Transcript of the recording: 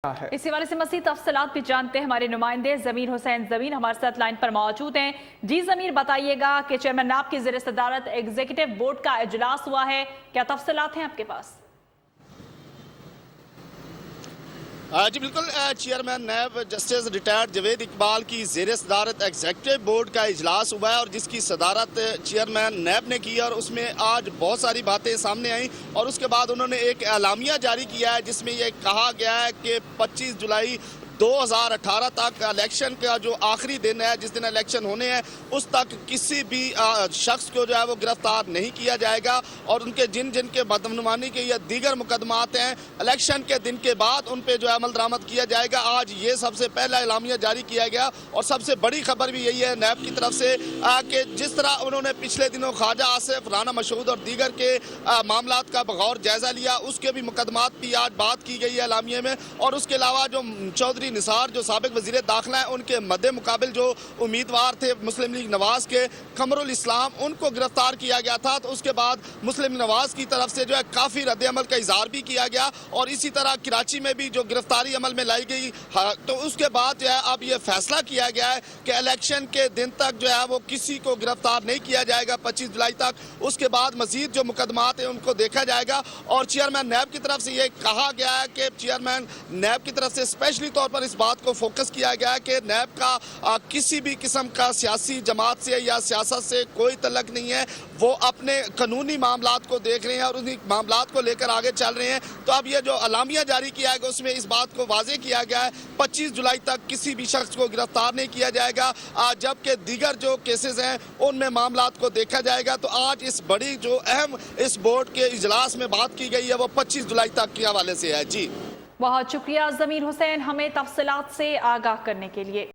ہے۔ اس حوالے سے مزید تفصیلات بھی جانتے ہیں ہمارے نمائندے ضمیر حسین ضمیر ہمارے ساتھ لائن پر موجود ہیں۔ جی ضمیر، بتائیے گا کہ چیئرمین نیب کی زیر صدارت ایگزیکٹو بورڈ کا اجلاس ہوا ہے، کیا تفصیلات ہیں آپ کے پاس؟ جی بالکل، chairman NAB justice retired Javed Iqbal کی زیر صدارت ایگزیکٹو بورڈ کا اجلاس ہوا ہے اور جس کی صدارت چیئرمین نیب نے کی اور اس میں آج بہت ساری باتیں سامنے آئیں اور اس کے بعد انہوں نے ایک اعلامیہ جاری کیا ہے جس میں یہ کہا گیا ہے کہ 25 جولائی 2018 تک الیکشن کا جو آخری دن ہے، جس دن الیکشن ہونے ہیں، اس تک کسی بھی شخص کو جو ہے وہ گرفتار نہیں کیا جائے گا اور ان کے جن کے بدعنوانی کے یا دیگر مقدمات ہیں الیکشن کے دن کے بعد ان پہ جو ہے عمل درآمد کیا جائے گا۔ آج یہ سب سے پہلا اعلامیہ جاری کیا گیا اور سب سے بڑی خبر بھی یہی ہے نیب کی طرف سے کہ جس طرح انہوں نے پچھلے دنوں خواجہ آصف، رانا مشہود اور دیگر کے معاملات کا بغور جائزہ لیا، اس کے بھی مقدمات بھی آج بات کی گئی ہے اعلامیہ میں۔ اور اس کے علاوہ جو چودھری نثار جو سابق وزیر داخلہ ہیں، ان کے مد مقابل جو امیدوار تھے مسلم لیگ نواز کے، قمر الاسلام، ان کو گرفتار کیا گیا تھا۔ تو اس کے بعد مسلم نواز کی طرف سے جو ہے کافی رد عمل کا اظہار بھی کیا گیا اور اسی طرح کراچی میں بھی جو گرفتاری عمل میں لائی گئی، تو اس کے بعد جو ہے اب یہ فیصلہ کیا گیا ہے کہ الیکشن کے دن تک جو ہے وہ کسی کو گرفتار نہیں کیا جائے گا، 25 جولائی تک۔ اس کے بعد مزید جو مقدمات ہیں ان کو دیکھا جائے گا اور چیئرمین نیب کی طرف سے یہ کہا گیا ہے کہ چیئرمین نیب کی طرف سے اسپیشلی طور پر اس بات کو فوکس کیا گیا ہے کہ نیب کا کسی بھی قسم کا سیاسی جماعت سے یا سیاست سے کوئی تعلق نہیں ہے، وہ اپنے قانونی معاملات کو دیکھ رہے ہیں اور انہی معاملات کو لے کر آگے چل رہے ہیں۔ تو اب یہ جو اعلامیہ جاری کیا گیا اس میں اس بات کو واضح کیا گیا ہے 25 جولائی تک کسی بھی شخص کو گرفتار نہیں کیا جائے گا، جبکہ دیگر جو کیسز ہیں ان میں معاملات کو دیکھا جائے گا۔ تو آج اس بڑی جو اہم اس بورڈ کے اجلاس میں بات کی گئی ہے وہ 25 جولائی تک کے حوالے سے ہے۔ جی بہت شکریہ ضمیر حسین، ہمیں تفصیلات سے آگاہ کرنے کے لیے۔